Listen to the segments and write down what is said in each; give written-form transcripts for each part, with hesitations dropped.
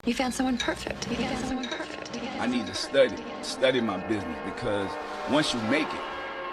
You found someone perfect. You found someone perfect. I need to study my business, because once you make it,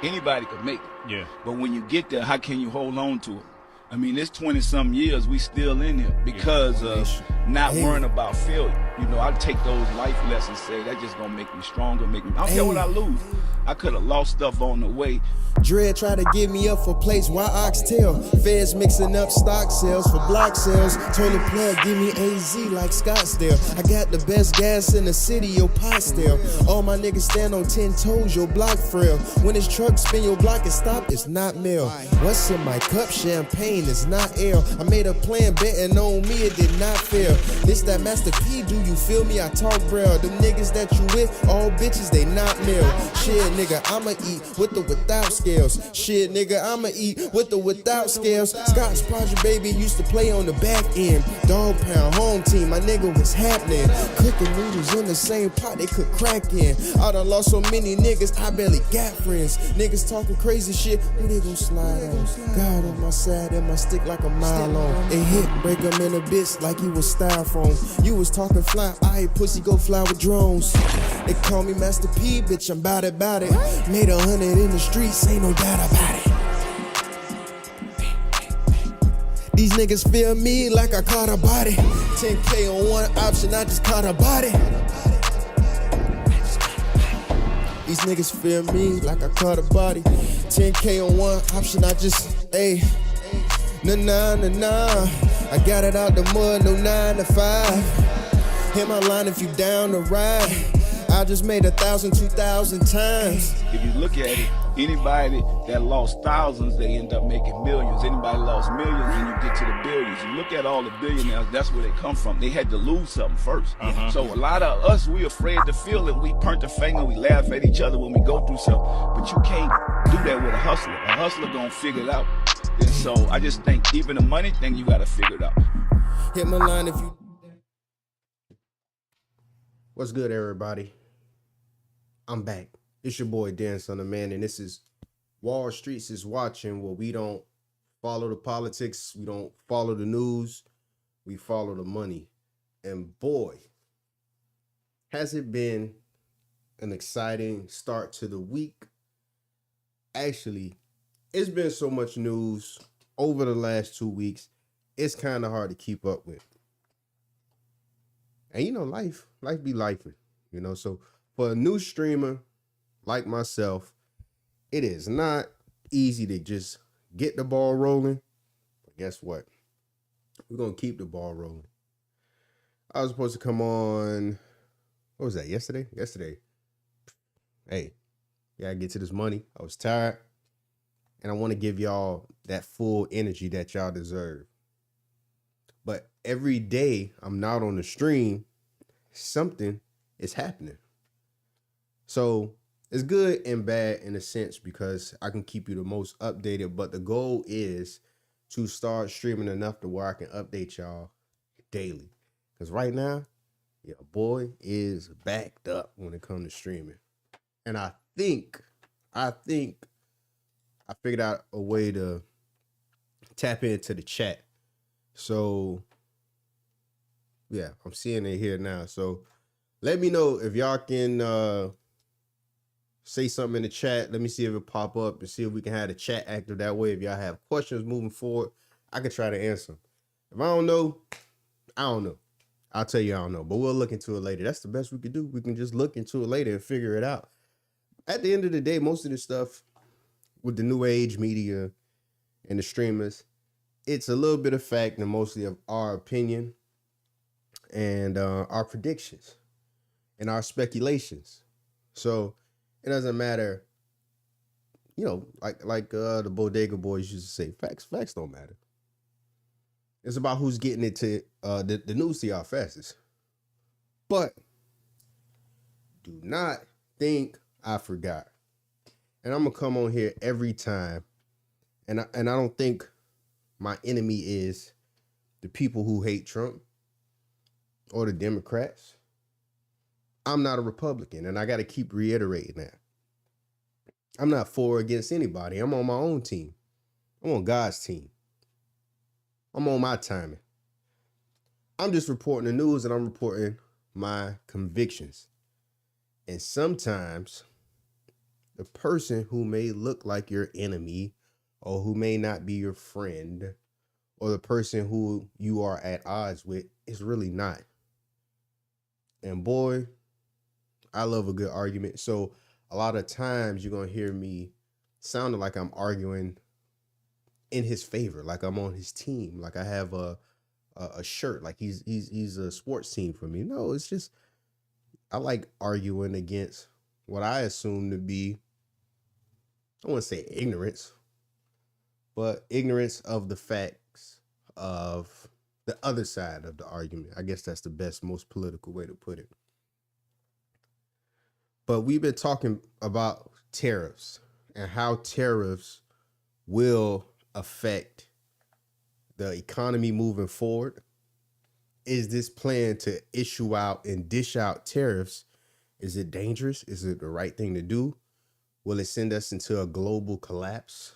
anybody could make it. Yeah. But when you get there, how can you hold on to it? I mean, it's 20-some years we still in here because of not worrying about failure. You know, I take those life lessons, say that just gonna make me stronger, I don't care what I lose. I could have lost stuff on the way. Dread try to get me up for plates, why oxtail? Feds mixing up stock sales for block sales. Toilet plug, give me AZ like Scottsdale. I got the best gas in the city, your pot stale. All my niggas stand on 10 toes, your block frail. When his truck spin your block and stop, it's not mail. What's in my cup? Champagne, it's not ale. I made a plan betting on me, it did not fail. This that Master P, do you feel me? I talk braille. Them niggas that you with, all bitches, they not male. Shit, nigga, I'ma eat with the without scales. Shit, nigga, I'ma eat with the without scales. Scott's Project Baby used to play on the back end. Dog pound, home team, my nigga, what's happening? Cooking noodles in the same pot they could crack in. I done lost so many niggas, I barely got friends. Niggas talking crazy shit, who they gon' slide on? God on my side and my stick like a mile long. It hit, break him in a bitch like he was styrofoam. You was talking fly, I hate pussy, go fly with drones. They call me Master P, bitch, I'm bout it. Made 100 in the streets, ain't no doubt about it. These niggas feel me like I caught a body. 10K on one option, I just caught a body. These niggas feel me like I caught a body. 10K on one option, I just, ayy. Nah. I got it out the mud, no 9 to 5. Hit my line if you down to ride. I just made 1,000, 2,000 times. If you look at it, anybody that lost thousands, they end up making millions. Anybody lost millions, then you get to the billions. You look at all the billionaires, that's where they come from. They had to lose something first. So a lot of us, we afraid to feel it. We point the finger, we laugh at each other when we go through something. But you can't do that with a hustler. A hustler gonna figure it out. And so I just think even the money thing, you gotta figure it out. Hit my line if you... What's good, everybody? I'm back. It's your boy Dan Son of Man, and this is Wall Streets is Watching, where we don't follow the politics, we don't follow the news, we follow the money. And boy, has it been an exciting start to the week. Actually, it's been so much news over the last 2 weeks, it's kind of hard to keep up with. And you know, life be lifing, you know, so for a new streamer like myself, it is not easy to just get the ball rolling. But guess what? We're going to keep the ball rolling. I was supposed to come on, what was that, yesterday? Hey, yeah, I get to this money. I was tired. And I want to give y'all that full energy that y'all deserve. But every day I'm not on the stream, something is happening. So it's good and bad in a sense because I can keep you the most updated, but the goal is to start streaming enough to where I can update y'all daily. Because right now, your boy is backed up when it comes to streaming. And I think I figured out a way to tap into the chat. So yeah, I'm seeing it here now. So let me know if y'all can say something in the chat. Let me see if it pop up and see if we can have the chat active that way. If y'all have questions moving forward, I can try to answer them. If I don't know, I don't know. I'll tell you I don't know, but we'll look into it later. That's the best we could do. We can just look into it later and figure it out. At the end of the day, most of this stuff with the new age media and the streamers, it's a little bit of fact and mostly of our opinion and our predictions and our speculations. So it doesn't matter, you know, like the Bodega Boys used to say, facts don't matter. It's about who's getting it to the news to y'all fastest. But do not think I forgot. And I'm gonna come on here every time. And I don't think my enemy is the people who hate Trump or the Democrats. I'm not a Republican, and I got to keep reiterating that. I'm not for or against anybody. I'm on my own team. I'm on God's team. I'm on my timing. I'm just reporting the news and I'm reporting my convictions. And sometimes the person who may look like your enemy or who may not be your friend or the person who you are at odds with is really not. And boy, I love a good argument. So a lot of times you're going to hear me sounding like I'm arguing in his favor, like I'm on his team, like I have a shirt, like he's a sports team for me. No, it's just I like arguing against what I assume to be, I want to say ignorance, but ignorance of the facts of the other side of the argument. I guess that's the best, most political way to put it. But we've been talking about tariffs and how tariffs will affect the economy moving forward. Is this plan to issue out and dish out tariffs, is it dangerous? Is it the right thing to do? Will it send us into a global collapse?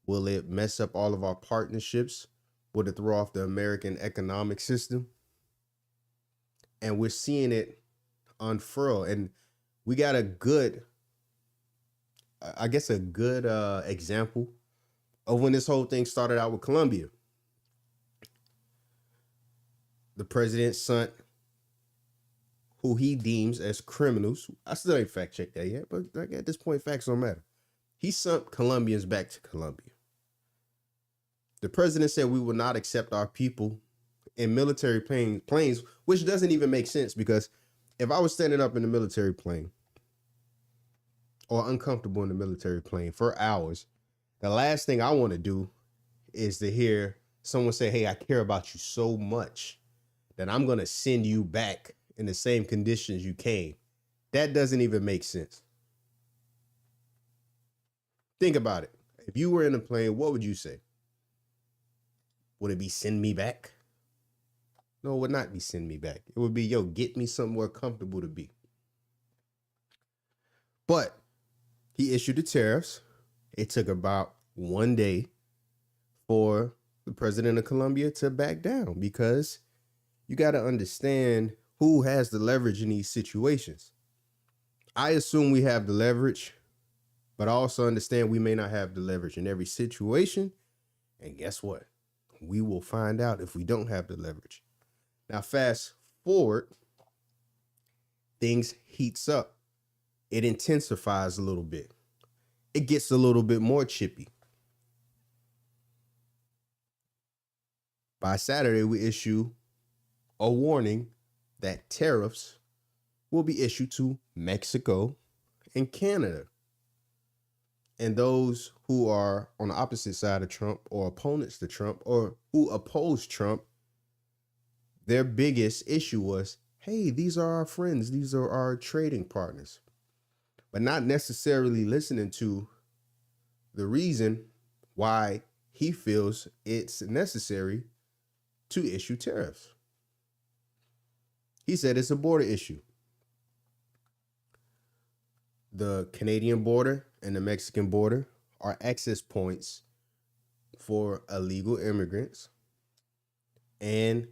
Will it mess up all of our partnerships? Will it throw off the American economic system? And we're seeing it unfurl. And we got a good example of when this whole thing started out with Colombia. The president sent who he deems as criminals. I still ain't fact checked that yet, but at this point, facts don't matter. He sent Colombians back to Colombia. The president said we will not accept our people in military planes, which doesn't even make sense, because if I was standing up in the military plane or uncomfortable in the military plane for hours, the last thing I want to do is to hear someone say, hey, I care about you so much that I'm going to send you back in the same conditions you came. That doesn't even make sense. Think about it. If you were in a plane, what would you say? Would it be send me back? No, it would not be send me back. It would be, yo, get me somewhere comfortable to be. But he issued the tariffs. It took about 1 day for the president of Colombia to back down, because you got to understand who has the leverage in these situations. I assume we have the leverage, but I also understand we may not have the leverage in every situation. And guess what? We will find out if we don't have the leverage. Now, fast forward, things heats up. It intensifies a little bit. It gets a little bit more chippy. By Saturday, we issue a warning that tariffs will be issued to Mexico and Canada. And those who are on the opposite side of Trump, or opponents to Trump, or who oppose Trump, their biggest issue was, hey, these are our friends, these are our trading partners, but not necessarily listening to the reason why he feels it's necessary to issue tariffs. He said it's a border issue. The Canadian border and the Mexican border are access points for illegal immigrants, and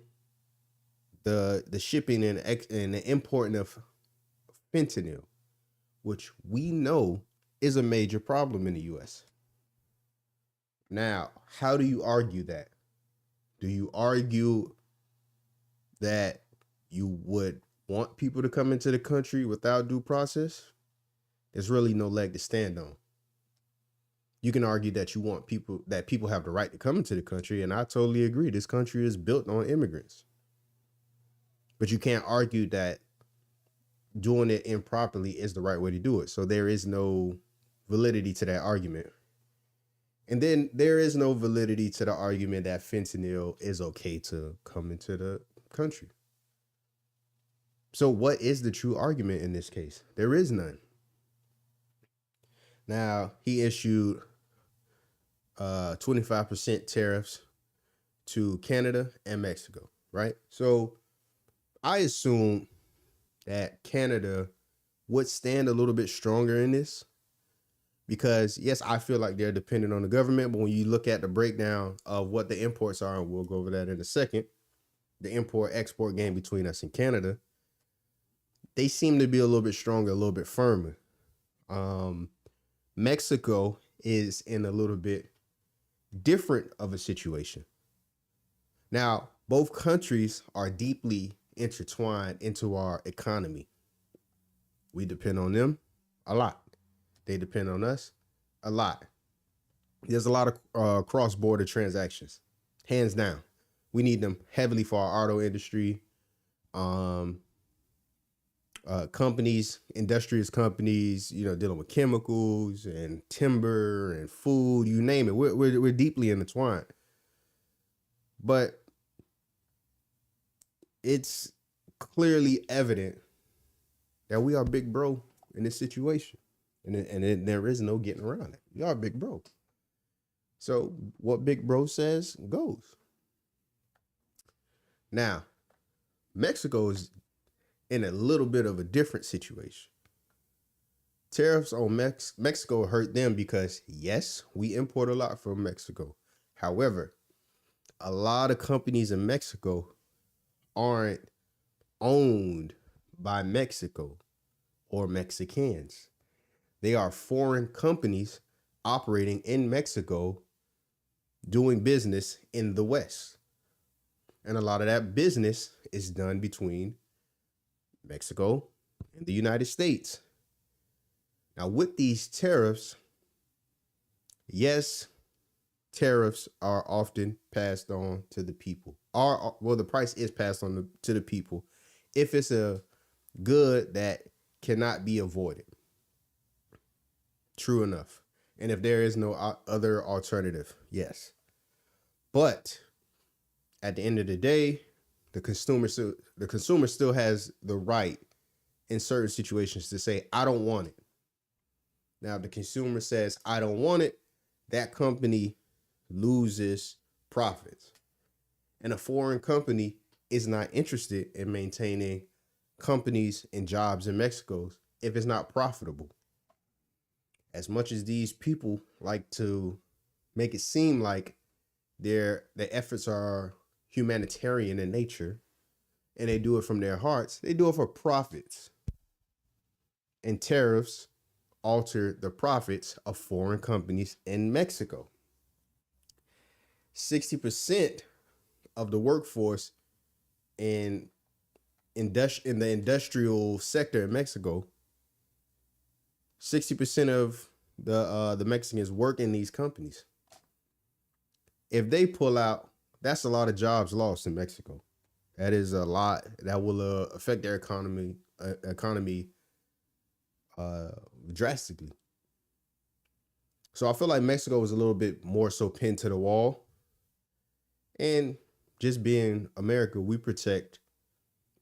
the shipping and the importing of fentanyl, which we know is a major problem in the U.S. Now, how do you argue that? Do you argue that you would want people to come into the country without due process? There's really no leg to stand on. You can argue that you want people have the right to come into the country, and I totally agree. This country is built on immigrants. But you can't argue that doing it improperly is the right way to do it. So there is no validity to that argument. And then there is no validity to the argument that fentanyl is okay to come into the country. So what is the true argument in this case? There is none. Now, he issued 25% tariffs to Canada and Mexico, right? So I assume that Canada would stand a little bit stronger in this, because yes, I feel like they're dependent on the government, but when you look at the breakdown of what the imports are, and we'll go over that in a second, the import-export game between us and Canada, they seem to be a little bit stronger, a little bit firmer. Mexico is in a little bit different of a situation. Now, both countries are deeply intertwined into our economy. We depend on them a lot. They depend on us a lot. There's a lot of cross-border transactions, hands down. We need them heavily for our auto industry, companies, industrious companies, dealing with chemicals and timber and food, you name it. We're deeply intertwined. But it's clearly evident that we are big bro in this situation. And there is no getting around it. We are big bro. So what big bro says goes. Now, Mexico is in a little bit of a different situation. Tariffs on Mexico hurt them because, yes, we import a lot from Mexico. However, a lot of companies in Mexico aren't owned by Mexico or Mexicans. They are foreign companies operating in Mexico, doing business in the West. And a lot of that business is done between Mexico and the United States. Now, with these tariffs, yes, tariffs are often passed on to the people. The price is passed on to the people if it's a good that cannot be avoided. True enough. And if there is no other alternative, yes. But at the end of the day, the consumer still has the right in certain situations to say, I don't want it. Now, if the consumer says, I don't want it, that company loses profits. And a foreign company is not interested in maintaining companies and jobs in Mexico if it's not profitable. As much as these people like to make it seem like their efforts are humanitarian in nature and they do it from their hearts, they do it for profits. And tariffs alter the profits of foreign companies in Mexico. 60% of the workforce in the industrial sector in Mexico, 60% of the Mexicans work in these companies. If they pull out, that's a lot of jobs lost in Mexico. That is a lot that will affect their economy drastically. So I feel like Mexico was a little bit more so pinned to the wall. And just being America, we protect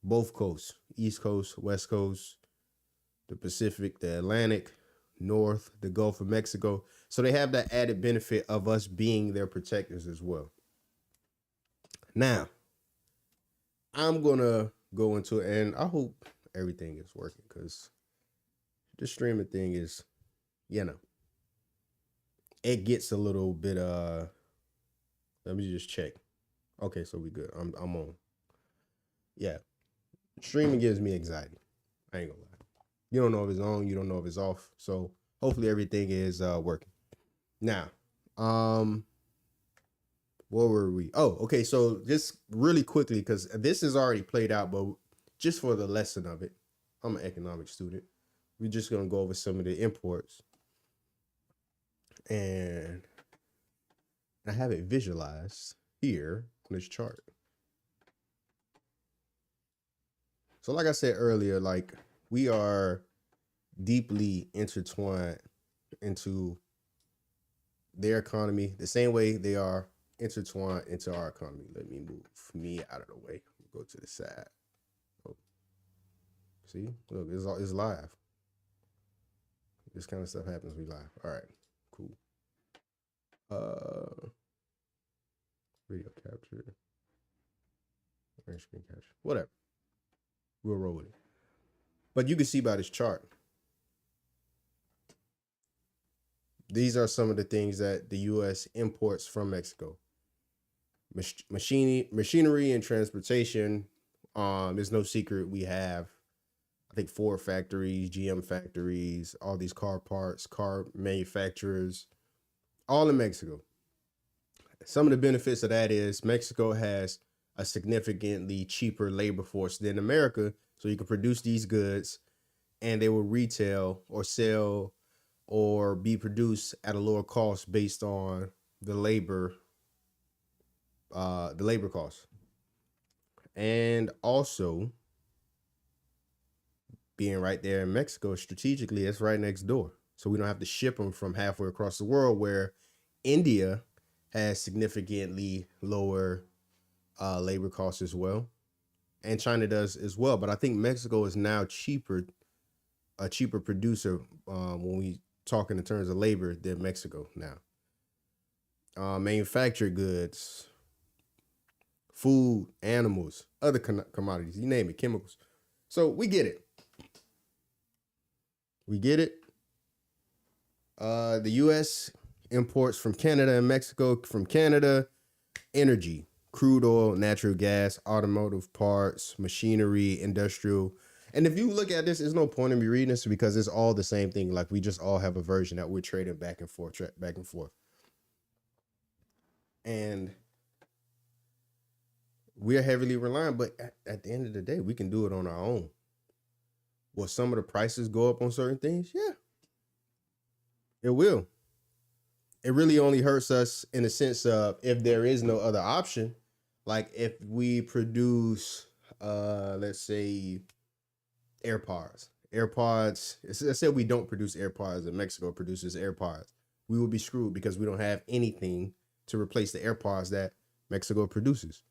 both coasts, East Coast, West Coast, the Pacific, the Atlantic, North, the Gulf of Mexico. So they have that added benefit of us being their protectors as well. Now, I'm going to go into it, and I hope everything is working because the streaming thing is, it gets a little bit, let me just check. Okay, so we good. I'm on. Yeah. Streaming gives me anxiety. I ain't gonna lie. You don't know if it's on, you don't know if it's off. So hopefully everything is working. Now, where were we? Oh, okay. So just really quickly, because this is already played out, but just for the lesson of it, I'm an economics student. We're just gonna go over some of the imports. And I have it visualized here on this chart. So like I said earlier, like we are deeply intertwined into their economy the same way they are intertwined into our economy. Let me move me out of the way. Go to the side. Oh. See, look, it's live. This kind of stuff happens. We live. All right, cool. Video capture, screen capture, whatever. We'll roll with it. But you can see by this chart, these are some of the things that the U.S. imports from Mexico. machinery and transportation. There's no secret we have, I think, Ford factories, GM factories, all these car parts, car manufacturers, all in Mexico. Some of the benefits of that is Mexico has a significantly cheaper labor force than America, so you can produce these goods and they will retail or sell or be produced at a lower cost based on the labor cost. And also, being right there in Mexico strategically, it's right next door, so we don't have to ship them from halfway across the world, where India has significantly lower labor costs as well, and China does as well. But I think Mexico is now a cheaper producer when we talking in terms of labor than Mexico now. Manufactured goods, food, animals, other commodities, you name it, chemicals. So we get it. The U.S. imports from Canada and Mexico. From Canada, energy, crude oil, natural gas, automotive parts, machinery, industrial. And if you look at this, there's no point in me reading this because it's all the same thing. Like, we just all have a version that we're trading back and forth. And we're heavily reliant, but at the end of the day, we can do it on our own. Will some of the prices go up on certain things? Yeah, it will. It really only hurts us in the sense of if there is no other option. Like if we produce, let's say, AirPods. Let's say we don't produce AirPods and Mexico produces AirPods. We will be screwed because we don't have anything to replace the AirPods that Mexico produces.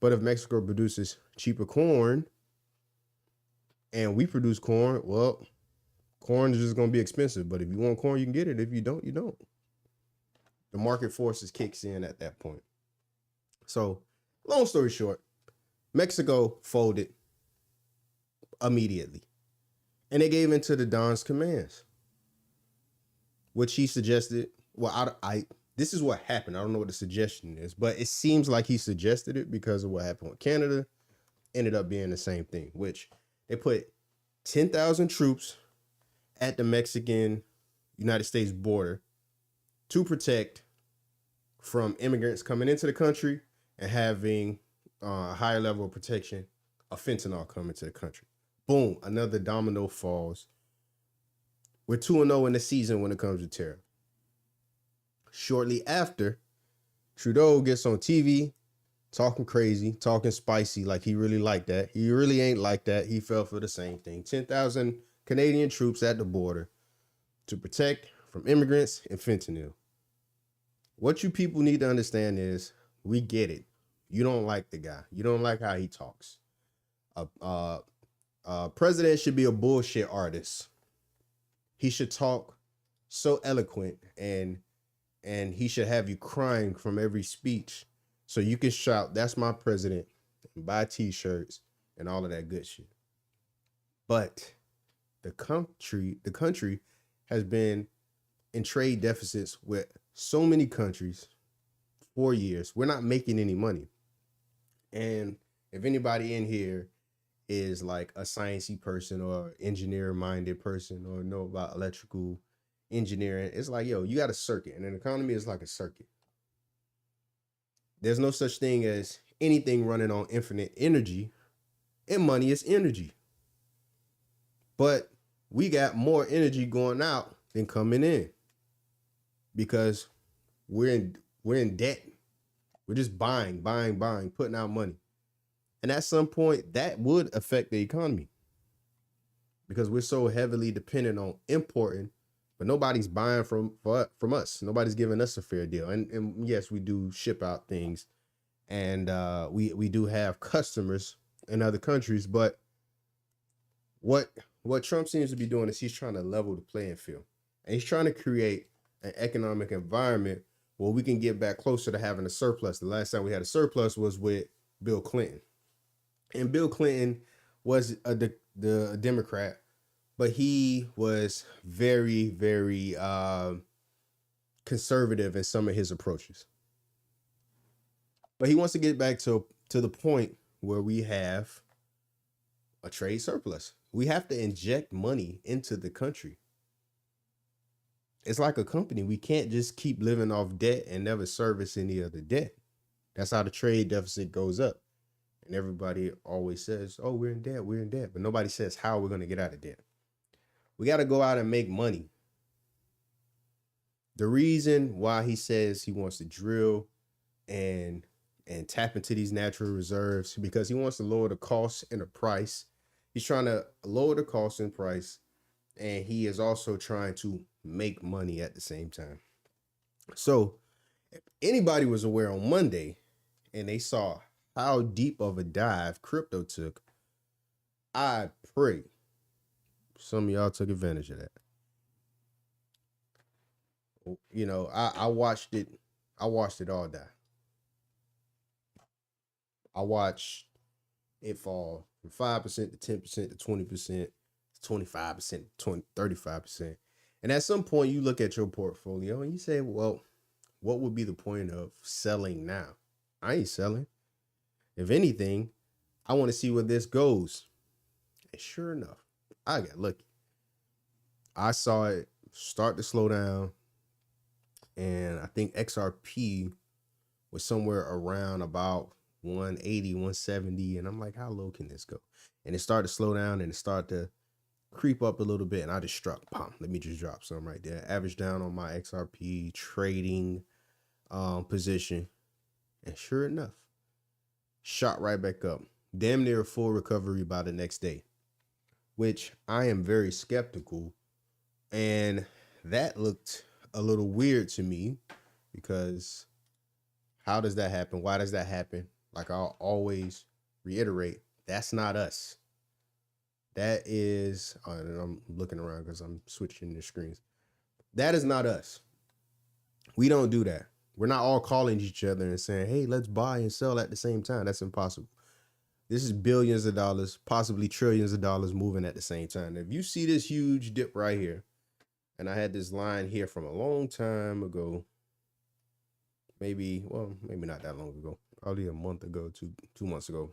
But if Mexico produces cheaper corn and we produce corn, well, corn is just going to be expensive. But if you want corn, you can get it. If you don't, you don't. The market forces kicks in at that point. So, long story short, Mexico folded immediately. And they gave in to the Don's commands, which he suggested. Well, this is what happened. I don't know what the suggestion is, but it seems like he suggested it because of what happened with Canada. Ended up being the same thing, which they put 10,000 troops at the Mexican-United States border to protect from immigrants coming into the country and having a higher level of protection of fentanyl coming to the country. Boom, another domino falls. We're 2-0 in the season when it comes to tariff. Shortly after, Trudeau gets on TV, talking crazy, talking spicy, like he really liked that. He really ain't like that. He fell for the same thing. 10,000 Canadian troops at the border to protect from immigrants and fentanyl. What you people need to understand is, we get it. You don't like the guy. You don't like how he talks. President should be a bullshit artist. He should talk so eloquent and he should have you crying from every speech so you can shout, "That's my president," and buy t-shirts and all of that good shit. But the country has been in trade deficits with so many countries for years. We're not making any money. And if anybody in here is like a sciencey person or engineer-minded person or know about electrical engineering, it's like, yo, you got a circuit, and an economy is like a circuit. There's no such thing as anything running on infinite energy, and money is energy. But we got more energy going out than coming in because we're in debt. We're just buying, putting out money. And at some point, that would affect the economy because we're so heavily dependent on importing, but nobody's buying from us. Nobody's giving us a fair deal. And yes, we do ship out things, and we do have customers in other countries. But what Trump seems to be doing is he's trying to level the playing field, and he's trying to create an economic environment where we can get back closer to having a surplus. The last time we had a surplus was with Bill Clinton. And Bill Clinton was the Democrat, but he was very, very conservative in some of his approaches. But he wants to get back to the point where we have a trade surplus. We have to inject money into the country. It's like a company. We can't just keep living off debt and never service any other debt. That's how the trade deficit goes up. And everybody always says, oh, we're in debt, we're in debt. But nobody says how we're going to get out of debt. We got to go out and make money. The reason why he says he wants to drill and tap into these natural reserves because he wants to lower the cost and the price. He's trying to lower the cost and price, and he is also trying to make money at the same time. So if anybody was aware on Monday and they saw how deep of a dive crypto took, I pray some of y'all took advantage of that. You know, I watched it all die. I watched it fall from 5% to 10% to 20% to 25%, 35%. And at some point you look at your portfolio and you say, well, what would be the point of selling now? I ain't selling. If anything, I want to see where this goes. And sure enough, I got lucky. I saw it start to slow down. And I think XRP was somewhere around about 180, 170. And I'm like, how low can this go? And it started to slow down and it started to creep up a little bit. And I just struck, let me just drop some right there. Average down on my XRP trading position. And sure enough, shot right back up. Damn near a full recovery by the next day, which I am very skeptical. And that looked a little weird to me because how does that happen? Why does that happen? Like I'll always reiterate, that's not us. That is, and I'm looking around because I'm switching the screens. That is not us. We don't do that. We're not all calling each other and saying, hey, let's buy and sell at the same time. That's impossible. This is billions of dollars, possibly trillions of dollars moving at the same time. If you see this huge dip right here, and I had this line here from a long time ago, maybe not that long ago, probably a month ago, two months ago.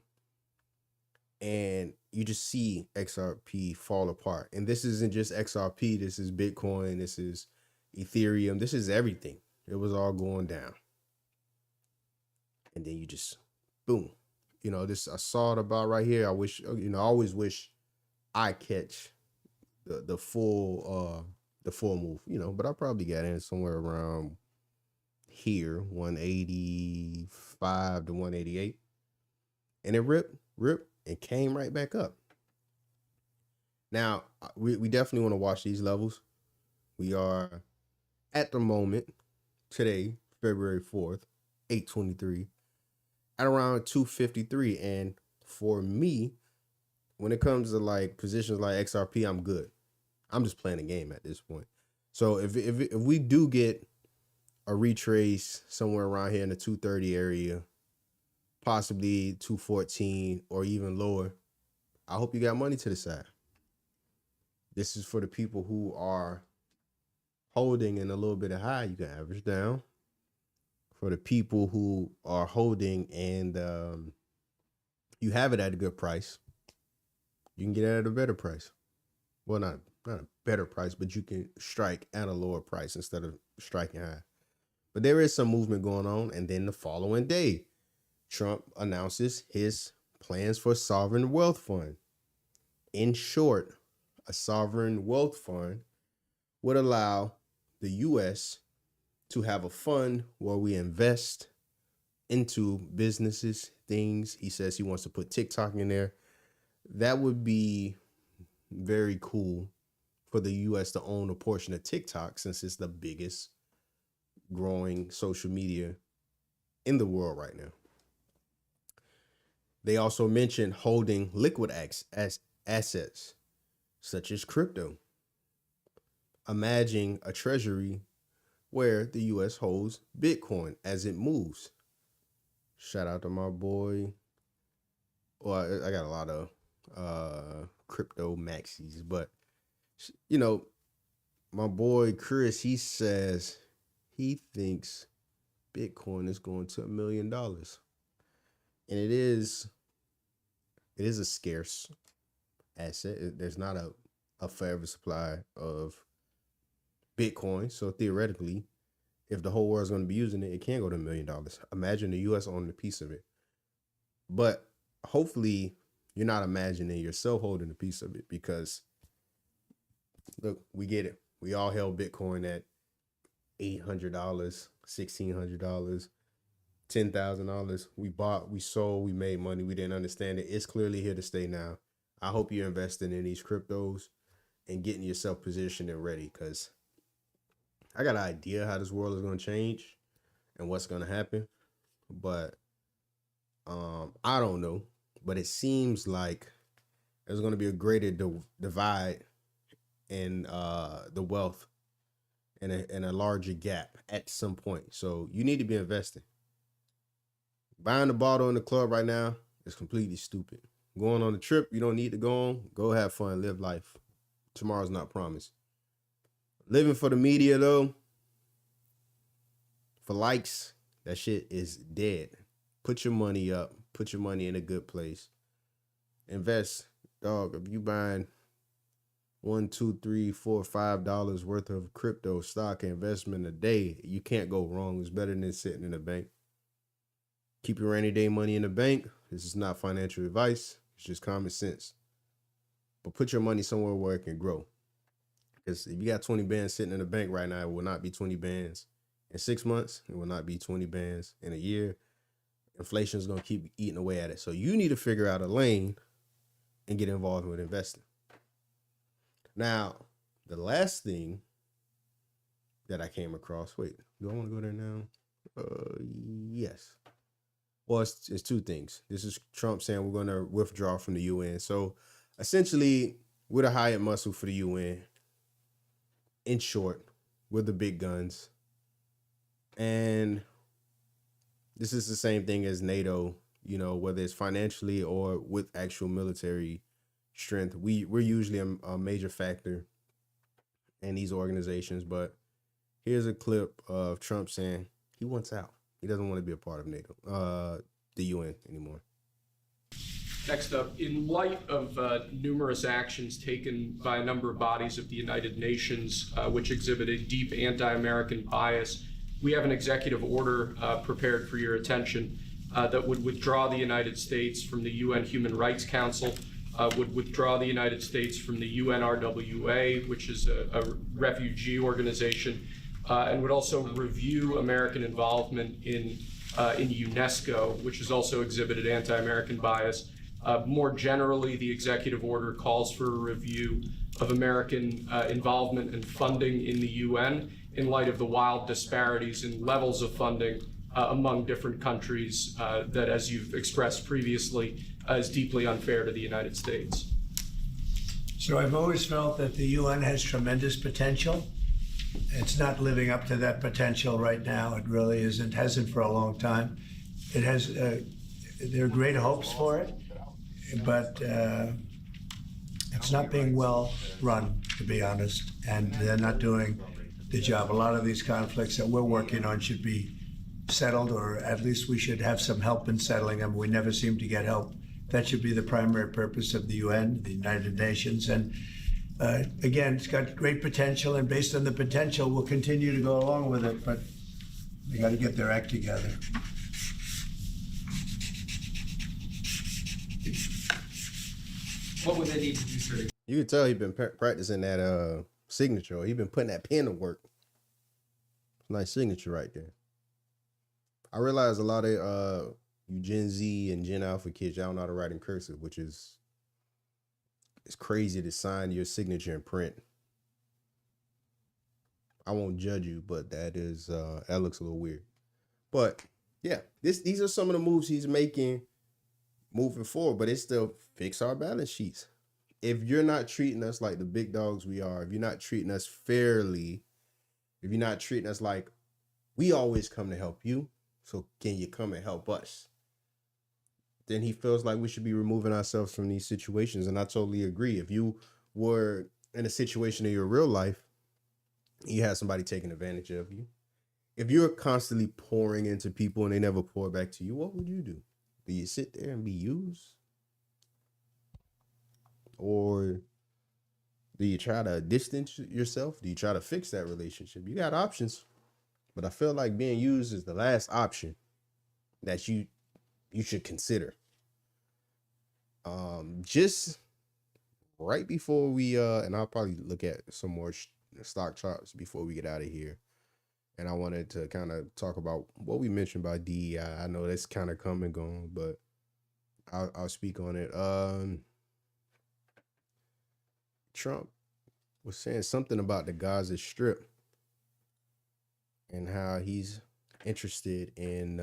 And you just see XRP fall apart. And this isn't just XRP. This is Bitcoin. This is Ethereum. This is everything. It was all going down. And then you just, boom. You know, this, I saw it about right here. I wish, I always wish I catch the full move, but I probably got in somewhere around here, 185 to 188. And it ripped, and came right back up. Now, we definitely want to watch these levels. We are, at the moment, today, February 4th, 8/23, at around 253. And for me, when it comes to like positions like XRP, I'm good. I'm just playing a game at this point. So if we do get a retrace somewhere around here in the 230 area, possibly 214 or even lower, I hope you got money to the side. This is for the people who are holding in a little bit of high. You can average down. For the people who are holding and you have it at a good price, you can get it at a better price. Well, not a better price, but you can strike at a lower price instead of striking high. But there is some movement going on. And then the following day, Trump announces his plans for a sovereign wealth fund. In short, a sovereign wealth fund would allow the U.S. to have a fund where we invest into businesses, things. He says he wants to put TikTok in there. That would be very cool for the U.S. to own a portion of TikTok, since it's the biggest growing social media in the world right now. They also mentioned holding liquid assets such as crypto. Imagine a treasury where the U.S. holds Bitcoin as it moves. Shout out to my boy. Well, I got a lot of crypto maxis, but my boy Chris, he says he thinks Bitcoin is going to $1 million. And it is a scarce asset. There's not a forever supply of Bitcoin. So theoretically, if the whole world's going to be using it, it can go to $1 million. Imagine the US owning a piece of it. But hopefully you're not imagining yourself holding a piece of it, because look, we get it. We all held Bitcoin at $800, $1,600, $10,000. We bought, we sold, we made money. We didn't understand it. It's clearly here to stay now. I hope you're investing in these cryptos and getting yourself positioned and ready, because I got an idea how this world is going to change and what's going to happen. But I don't know. But it seems like there's going to be a greater divide in the wealth and a larger gap at some point. So you need to be investing. Buying a bottle in the club right now is completely stupid. Going on a trip you don't need to go on, go have fun, live life. Tomorrow's not promised. Living for the media, though, for likes, that shit is dead. Put your money up. Put your money in a good place. Invest. Dog, if you buying $1, $2, $3, $4, $5 worth of crypto stock investment a day, you can't go wrong. It's better than sitting in the bank. Keep your rainy day money in the bank. This is not financial advice. It's just common sense. But put your money somewhere where it can grow. Because if you got 20 bands sitting in the bank right now, it will not be 20 bands in 6 months. It will not be 20 bands in a year. Inflation is going to keep eating away at it. So you need to figure out a lane and get involved with investing. Now, the last thing that I came across, wait, do I want to go there now? Yes. Well, it's two things. This is Trump saying we're going to withdraw from the UN. So essentially, we're the hired muscle for the UN. In short, we're the big guns. And this is the same thing as NATO, you know, whether it's financially or with actual military strength. We're usually a major factor in these organizations. But here's a clip of Trump saying he wants out. He doesn't want to be a part of NATO, the UN anymore. Next up, in light of numerous actions taken by a number of bodies of the United Nations, which exhibit a deep anti-American bias, we have an executive order prepared for your attention that would withdraw the United States from the UN Human Rights Council, would withdraw the United States from the UNRWA, which is a refugee organization, and would also review American involvement in UNESCO, which has also exhibited anti-American bias. More generally, the executive order calls for a review of American involvement and funding in the UN in light of the wild disparities in levels of funding among different countries that, as you've expressed previously, is deeply unfair to the United States. So I've always felt that the UN has tremendous potential. It's not living up to that potential right now. It really isn't, hasn't for a long time. It has, there are great hopes for it, but it's not being well run, to be honest, and they're not doing the job. A lot of these conflicts that we're working on should be settled, or at least we should have some help in settling them. We never seem to get help. That should be the primary purpose of the UN, the United Nations. And again, it's got great potential, and based on the potential, we'll continue to go along with it, but they got to get their act together. What would they need to do, sir? You can tell he's been practicing that signature. He's been putting that pen to work. Nice signature right there. I realize a lot of you Gen Z and Gen Alpha kids, y'all know how to write in cursive, which is, it's crazy to sign your signature in print. I won't judge you, but that is that looks a little weird. But yeah, these are some of the moves he's making moving forward, but it still fix our balance sheets. If you're not treating us like the big dogs we are, if you're not treating us fairly, if you're not treating us like we always come to help you, so can you come and help us? Then he feels like we should be removing ourselves from these situations. And I totally agree. If you were in a situation in your real life, you had somebody taking advantage of you. If you're constantly pouring into people and they never pour back to you, what would you do? Do you sit there and be used? Or do you try to distance yourself? Do you try to fix that relationship? You got options, but I feel like being used is the last option that you should consider. Just right before we and I'll probably look at some more stock charts before we get out of here. And I wanted to kind of talk about what we mentioned about DEI. I know that's kind of come and gone, but I'll speak on it. Trump was saying something about the Gaza Strip and how he's interested in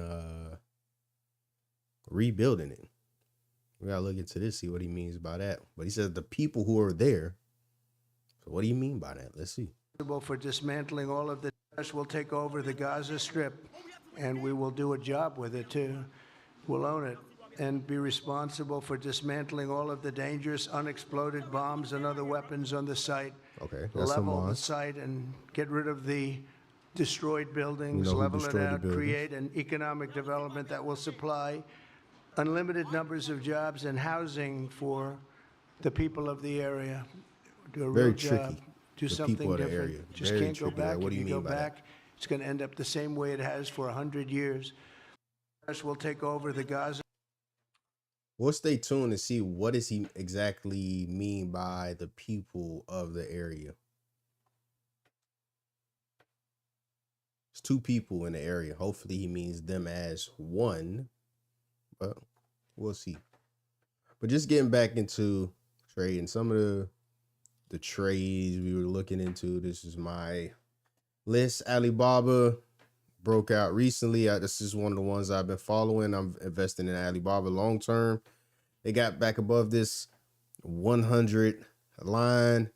rebuilding it. We gotta look into this, see what he means by that. But he says the people who are there. So what do you mean by that? Let's see. For dismantling all of the Tariffs, we'll take over the Gaza Strip, and we will do a job with it too. We'll own it and be responsible for dismantling all of the dangerous unexploded bombs and other weapons on the site. Okay, that's level the site and get rid of the destroyed buildings, level it out, create an economic development that will supply unlimited numbers of jobs and housing for the people of the area. Do a real job. Do something different. Just can't go back. What do you mean by that? It's going to end up the same way it has for 100 years. We'll take over the Gaza. We'll stay tuned to see what does he exactly mean by the people of the area. It's two people in the area. Hopefully he means them as one, but we'll see. But just getting back into trading, some of the trades we were looking into. This is my list. Alibaba broke out recently. This is one of the ones I've been following. I'm investing in Alibaba long term. They got back above this 100 line.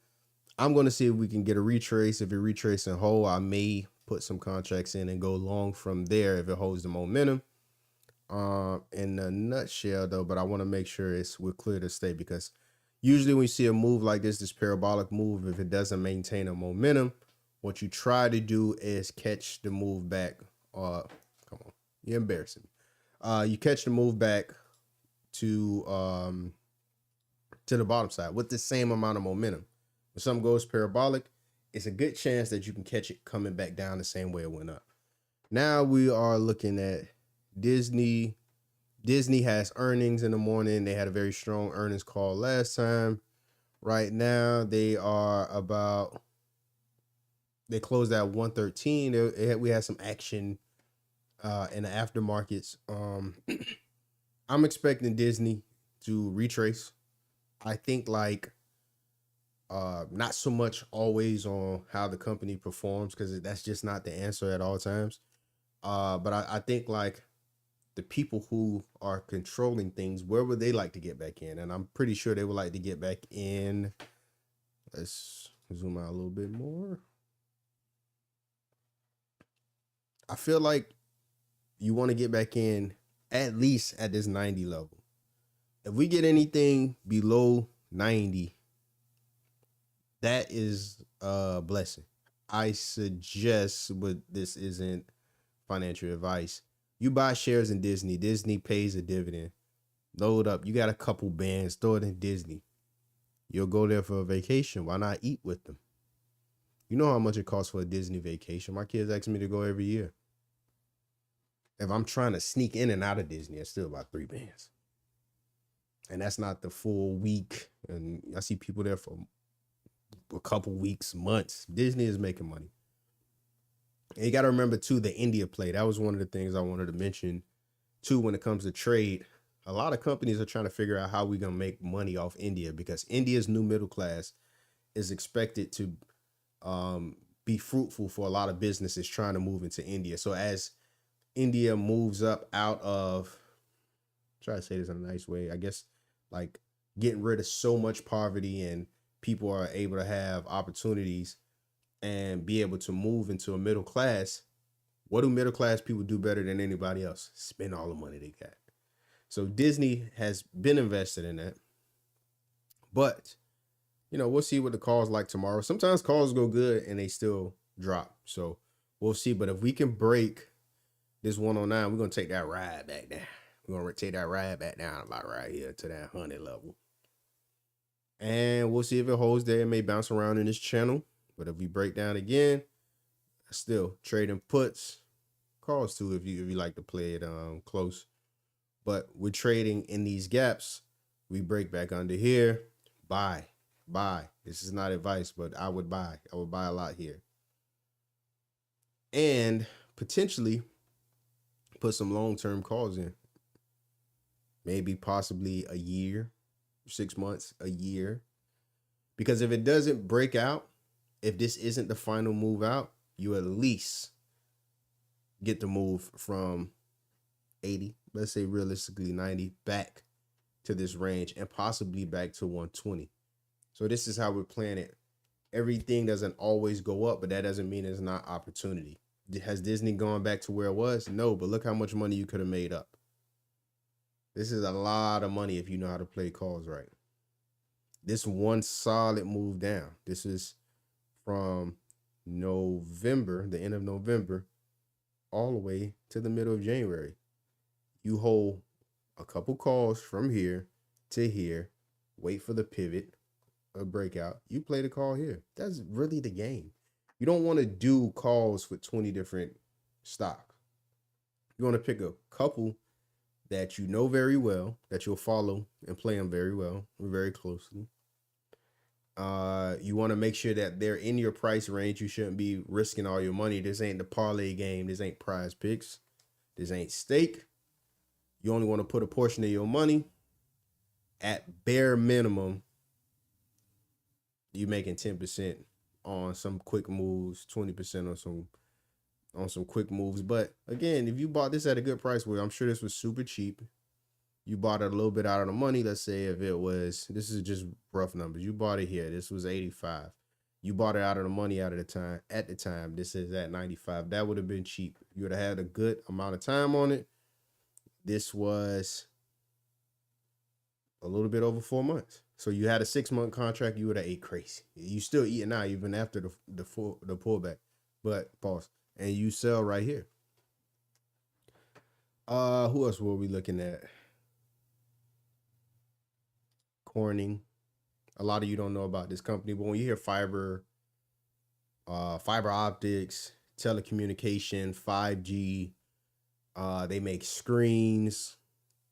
I'm going to see if we can get a retrace. If it retraces and hold, I may put some contracts in and go long from there if it holds the momentum. In a nutshell, though, but I want to make sure we're clear to stay, because usually when you see a move like this parabolic move, if it doesn't maintain a momentum, what you try to do is catch the move back. Come on, you're embarrassing me. You catch the move back to the bottom side with the same amount of momentum. When something goes parabolic, it's a good chance that you can catch it coming back down the same way it went up. Now we are looking at Disney. Disney has earnings in the morning. They had a very strong earnings call last time. Right now, they closed at 113. We had some action in the aftermarkets. I'm expecting Disney to retrace. I think not so much always on how the company performs, because that's just not the answer at all times. But I think the people who are controlling things, where would they like to get back in? And I'm pretty sure they would like to get back in. Let's zoom out a little bit more. I feel like you want to get back in at least at this 90 level. If we get anything below 90, that is a blessing. I suggest, but this isn't financial advice, you buy shares in Disney. Disney pays a dividend. Load up. You got a couple bands, throw it in Disney. You'll go there for a vacation. Why not eat with them? You know how much it costs for a Disney vacation. My kids ask me to go every year. If I'm trying to sneak in and out of Disney, it's still about 3 bands. And that's not the full week. And I see people there for a couple weeks, months. Disney is making money. And you got to remember, too, the India play. That was one of the things I wanted to mention, too, when it comes to trade. A lot of companies are trying to figure out how we're going to make money off India, because India's new middle class is expected to be fruitful for a lot of businesses trying to move into India. So as India moves up out of, try to say this in a nice way, I guess, getting rid of so much poverty, and people are able to have opportunities and be able to move into a middle class. What do middle class people do better than anybody else? Spend all the money they got. So Disney has been invested in that. But, we'll see what the call's like tomorrow. Sometimes calls go good and they still drop. So we'll see. But if we can break this 109, we're going to take that ride back down. We're gonna take that ride back down about right here to that 100 level. And we'll see if it holds there. It may bounce around in this channel. But if we break down again, still trading puts, calls too if you like to play it close. But we're trading in these gaps. We break back under here. Buy. This is not advice, but I would buy. I would buy a lot here. And potentially put some long-term calls in. Maybe possibly a year, 6 months, a year. Because if it doesn't break out, if this isn't the final move out, you at least get the move from 80, let's say realistically 90, back to this range and possibly back to 120. So this is how we're playing it. Everything doesn't always go up, but that doesn't mean it's not opportunity. Has Disney gone back to where it was? No, but look how much money you could have made up. This is a lot of money if you know how to play calls right. This one solid move down. This is from November, the end of November, all the way to the middle of January. You hold a couple calls from here to here, wait for the pivot, a breakout. You play the call here. That's really the game. You don't want to do calls with 20 different stocks. You want to pick a couple that you know very well, that you'll follow and play them very well, very closely. You want to make sure that they're in your price range. You shouldn't be risking all your money. This ain't the parlay game. This ain't prize picks. This ain't stake. You only want to put a portion of your money. At bare minimum, you making 10% on some quick moves, 20% on some quick moves. But again, if you bought this at a good price, well, I'm sure this was super cheap. You bought it a little bit out of the money. Let's say if it was, this is just rough numbers. You bought it here. This was 85. You bought it out of the money at the time. This is at 95. That would have been cheap. You would have had a good amount of time on it. This was a little bit over 4 months. So you had a 6-month contract. You would have ate crazy. You still eating now, even after the pullback. But pause. And you sell right here. Who else were we looking at? Corning. A lot of you don't know about this company, but when you hear fiber optics, telecommunication, 5G, they make screens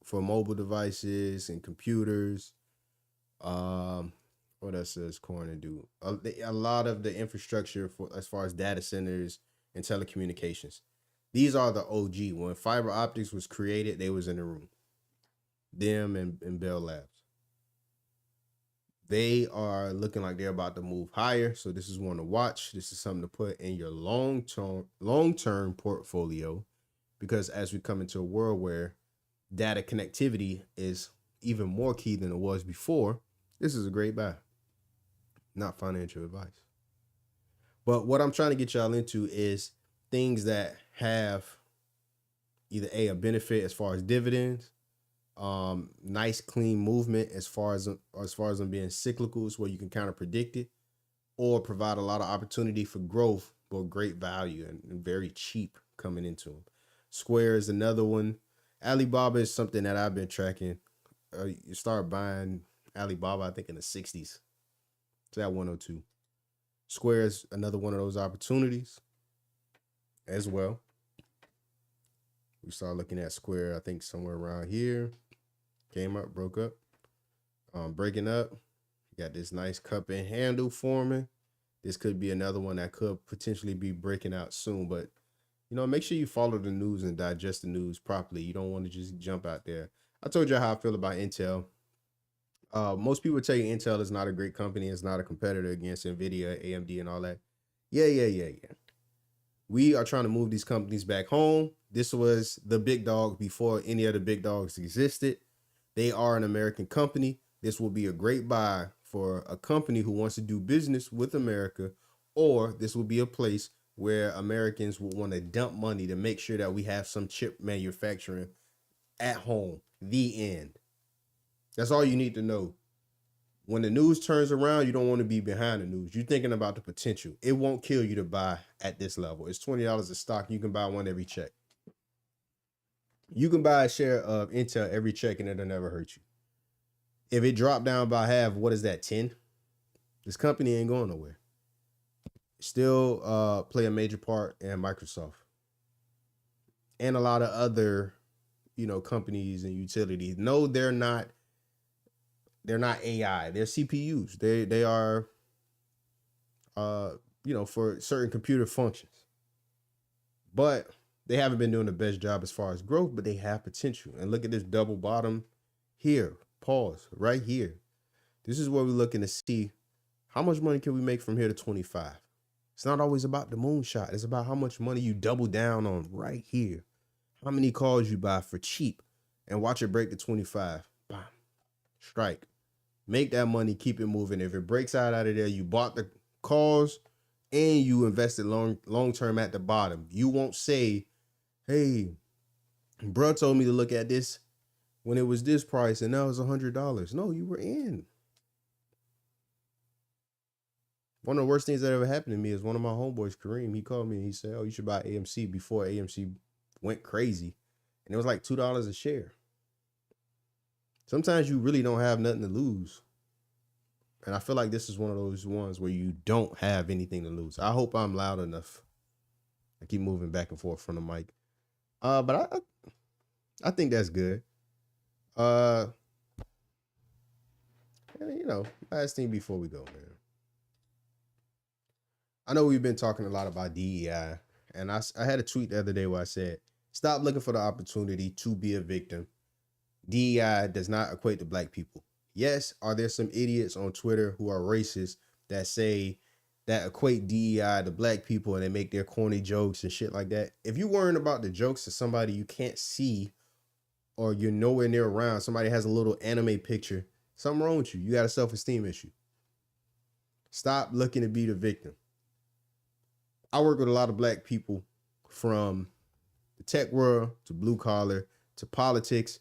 for mobile devices and computers. What else does Corning do? A lot of the infrastructure for as far as data centers and telecommunications. These are the OG. When fiber optics was created, they was in the room. Them and Bell Labs. They are looking like they're about to move higher. So this is one to watch. This is something to put in your long-term portfolio, because as we come into a world where data connectivity is even more key than it was before, this is a great buy. Not financial advice. But what I'm trying to get y'all into is things that have either a benefit as far as dividends, nice clean movement as far as them being cyclicals where you can kind of predict it, or provide a lot of opportunity for growth, but great value and very cheap coming into them. Square is another one. Alibaba is something that I've been tracking. You start buying Alibaba, I think in the 60s. It's at 102. Square is another one of those opportunities as well. We start looking at Square, I think somewhere around here. Came up, broke up. Breaking up. Got this nice cup and handle forming. This could be another one that could potentially be breaking out soon. But, make sure you follow the news and digest the news properly. You don't want to just jump out there. I told you how I feel about Intel. Most people tell you Intel is not a great company. It's not a competitor against NVIDIA, AMD, and all that. Yeah. We are trying to move these companies back home. This was the big dog before any other big dogs existed. They are an American company. This will be a great buy for a company who wants to do business with America, or this will be a place where Americans will want to dump money to make sure that we have some chip manufacturing at home. The end. That's all you need to know. When the news turns around, you don't want to be behind the news. You're thinking about the potential. It won't kill you to buy at this level. It's $20 a stock. You can buy one every check. You can buy a share of Intel every check and it'll never hurt you. If it dropped down by half, what is that, 10? This company ain't going nowhere. Still play a major part in Microsoft. And a lot of other, companies and utilities. No, they're not AI. They're CPUs. They are for certain computer functions. But they haven't been doing the best job as far as growth, but they have potential. And look at this double bottom here. Pause right here. This is where we're looking to see how much money can we make from here to 25. It's not always about the moonshot. It's about how much money you double down on right here. How many calls you buy for cheap and watch it break to 25. Bam. Strike. Make that money, keep it moving. If it breaks out of there, you bought the calls and you invested long term at the bottom. You won't say, hey, bro told me to look at this when it was this price and now it's $100. No, you were in. One of the worst things that ever happened to me is one of my homeboys, Kareem, he called me and he said, oh, you should buy AMC before AMC went crazy. And it was like $2 a share. Sometimes you really don't have nothing to lose. And I feel like this is one of those ones where you don't have anything to lose. I hope I'm loud enough. I keep moving back and forth from the mic. But I think that's good. Last thing before we go, man. I know we've been talking a lot about DEI, and I had a tweet the other day where I said, stop looking for the opportunity to be a victim. DEI does not equate to black people. Yes, are there some idiots on Twitter who are racist that equate DEI to black people and they make their corny jokes and shit like that? If you're worrying about the jokes of somebody you can't see or you're nowhere near around, somebody has a little anime picture, something wrong with you. You got a self-esteem issue. Stop looking to be the victim. I work with a lot of black people from the tech world to blue collar to politics.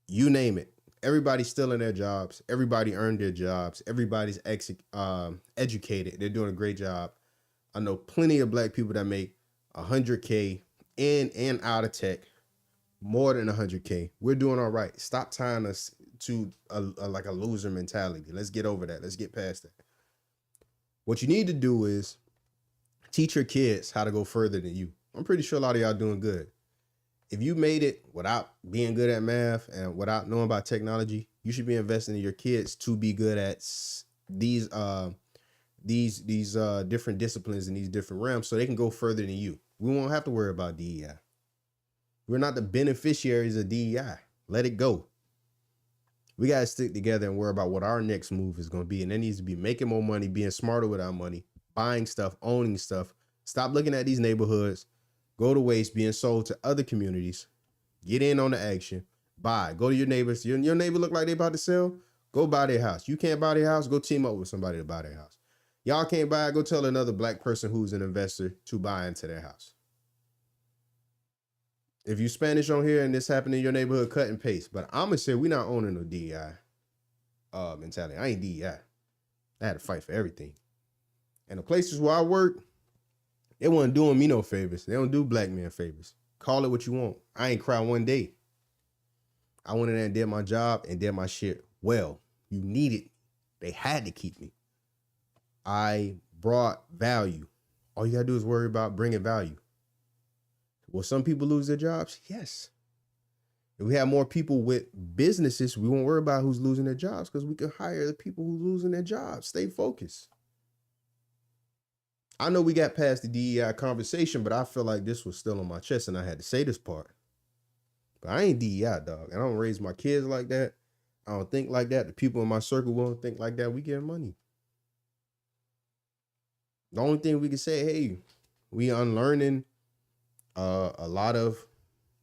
You name it. Everybody's still in their jobs. Everybody earned their jobs. Everybody's educated. They're doing a great job. I know plenty of black people that make $100K in and out of tech, more than $100K. We're doing all right. Stop tying us to a loser mentality. Let's get over that. Let's get past that. What you need to do is teach your kids how to go further than you. I'm pretty sure a lot of y'all doing good. If you made it without being good at math and without knowing about technology, you should be investing in your kids to be good at these different disciplines in these different realms so they can go further than you. We won't have to worry about DEI. We're not the beneficiaries of DEI. Let it go. We got to stick together and worry about what our next move is going to be. And that needs to be making more money, being smarter with our money, buying stuff, owning stuff. Stop looking at these neighborhoods go to waste being sold to other communities. Get in on the action. Buy. Go to your neighbors. Your neighbor look like they about to sell? Go buy their house. You can't buy their house? Go team up with somebody to buy their house. Y'all can't buy it? Go tell another black person who's an investor to buy into their house. If you Spanish on here and this happened in your neighborhood, cut and paste. But I'm going to say we're not owning no DEI mentality. I ain't DEI. I had to fight for everything. And the places where I work, they wasn't doing me no favors. They don't do black men favors. Call it what you want. I ain't cried one day. I went in there and did my job and did my shit well. You needed me. They had to keep me. I brought value. All you got to do is worry about bringing value. Will some people lose their jobs? Yes. If we have more people with businesses, we won't worry about who's losing their jobs because we can hire the people who's losing their jobs. Stay focused. I know we got past the DEI conversation, but I feel like this was still on my chest and I had to say this part. But I ain't DEI, dog. And I don't raise my kids like that. I don't think like that. The people in my circle won't think like that. We get money. The only thing we can say, hey, we unlearning a lot of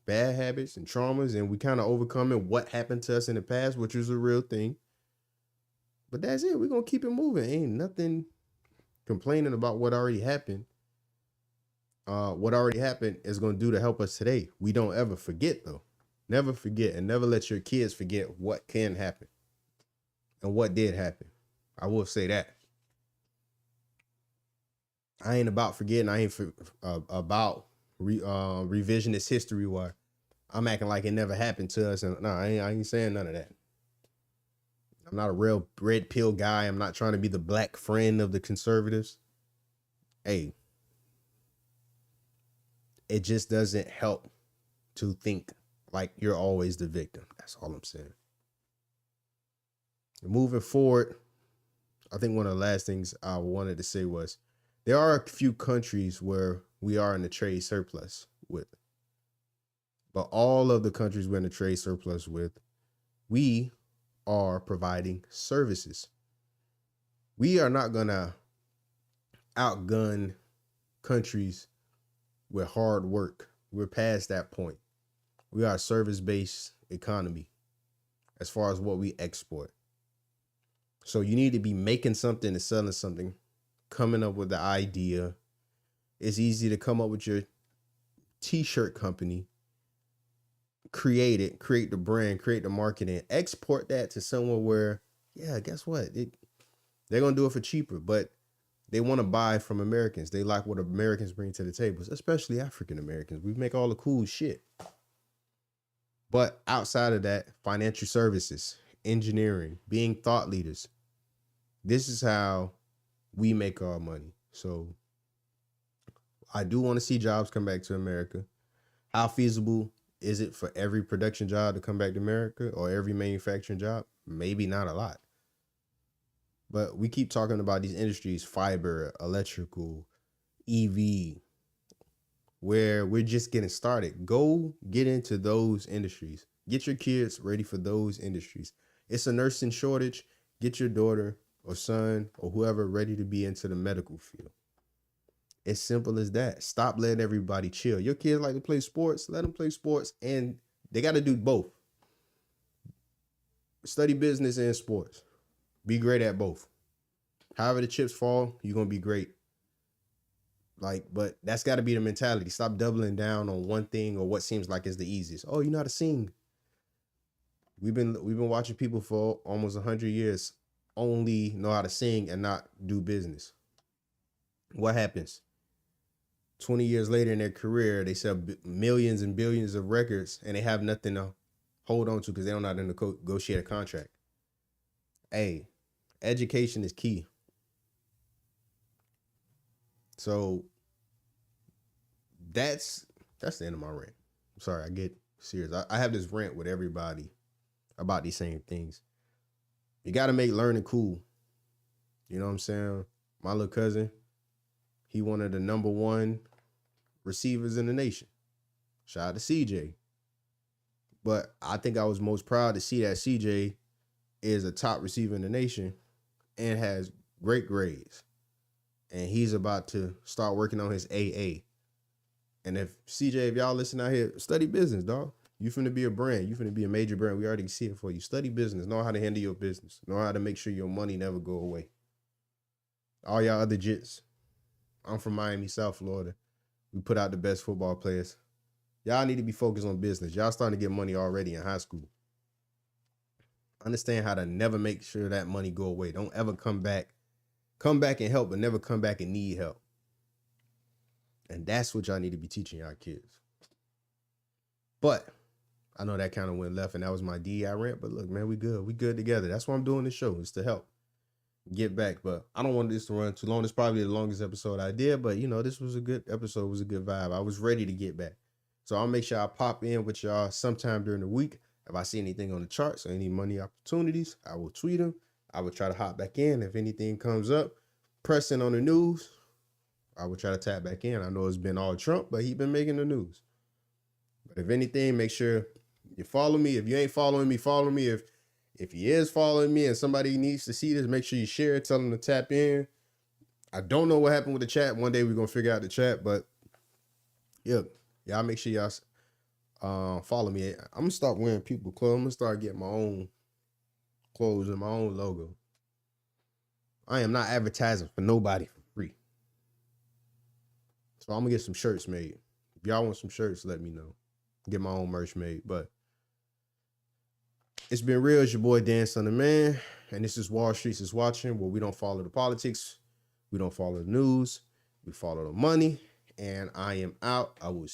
bad habits and traumas, and we kind of overcoming what happened to us in the past, which was a real thing. But that's it. We're going to keep it moving. Ain't nothing complaining about what already happened. What already happened is going to do to help us today. We don't ever forget, though. Never forget, and never let your kids forget what can happen and what did happen. I will say that. I ain't about forgetting. I ain't about revisionist history where I'm acting like it never happened to us. And no, I ain't saying none of that. I'm not a real red pill guy. I'm not trying to be the black friend of the conservatives. Hey, it just doesn't help to think like you're always the victim. That's all I'm saying. Moving forward, I think one of the last things I wanted to say was there are a few countries where we are in a trade surplus with. But all of the countries we're in a trade surplus with, we are providing services. We are not going to outgun countries with hard work. We're past that point. We are a service-based economy as far as what we export. So you need to be making something and selling something, coming up with the idea. It's easy to come up with your t-shirt company, create it, create the brand, create the marketing, export that to somewhere where, yeah, guess what? They're going to do it for cheaper, but they want to buy from Americans. They like what Americans bring to the tables, especially African Americans. We make all the cool shit. But outside of that, financial services, engineering, being thought leaders. This is how we make our money. So I do want to see jobs come back to America. How feasible is it for every production job to come back to America or every manufacturing job? Maybe not a lot. But we keep talking about these industries, fiber, electrical, EV, where we're just getting started. Go get into those industries. Get your kids ready for those industries. It's a nursing shortage. Get your daughter or son or whoever ready to be into the medical field. It's simple as that. Stop letting everybody chill. Your kids like to play sports. Let them play sports. And they got to do both. Study business and sports. Be great at both. However the chips fall, you're going to be great. But that's got to be the mentality. Stop doubling down on one thing or what seems like is the easiest. Oh, you know how to sing. We've been watching people for almost 100 years only know how to sing and not do business. What happens? 20 years later in their career, they sell millions and billions of records and they have nothing to hold on to because they don't know how to negotiate a contract. Hey, education is key. So that's the end of my rant. I'm sorry, I get serious. I have this rant with everybody about these same things. You got to make learning cool. You know what I'm saying? My little cousin, he one of the #1 receivers in the nation. Shout out to CJ. But I think I was most proud to see that CJ is a top receiver in the nation and has great grades. And he's about to start working on his AA. And if y'all listen out here, study business, dog. You finna be a brand. You finna be a major brand. We already see it for you. Study business. Know how to handle your business. Know how to make sure your money never go away. All y'all other jits. I'm from Miami, South Florida. We put out the best football players. Y'all need to be focused on business. Y'all starting to get money already in high school. Understand how to never make sure that money go away. Don't ever come back. Come back and help, but never come back and need help. And that's what y'all need to be teaching y'all kids. But I know that kind of went left and that was my DEI rant. But look, man, we good. We good together. That's why I'm doing this show, is to help get back. But I don't want this to run too long. It's probably the longest episode I did. But, this was a good episode. It was a good vibe. I was ready to get back. So I'll make sure I pop in with y'all sometime during the week. If I see anything on the charts or any money opportunities, I will tweet them. I will try to hop back in. If anything comes up, pressing on the news, I will try to tap back in. I know it's been all Trump, but he's been making the news. But if anything, make sure you follow me. If you ain't following me, follow me. If he is following me and somebody needs to see this, make sure you share it. Tell them to tap in. I don't know what happened with the chat. One day we're going to figure out the chat, but yeah, y'all make sure y'all follow me. I'm going to start wearing people clothes. I'm going to start getting my own clothes and my own logo. I am not advertising for nobody for free. So I'm going to get some shirts made. If y'all want some shirts, let me know. Get my own merch made. But it's been real. It's your boy Dan Son the Man. And this is Wall Streets is Watching, where we don't follow the politics. We don't follow the news. We follow the money. And I am out. I will see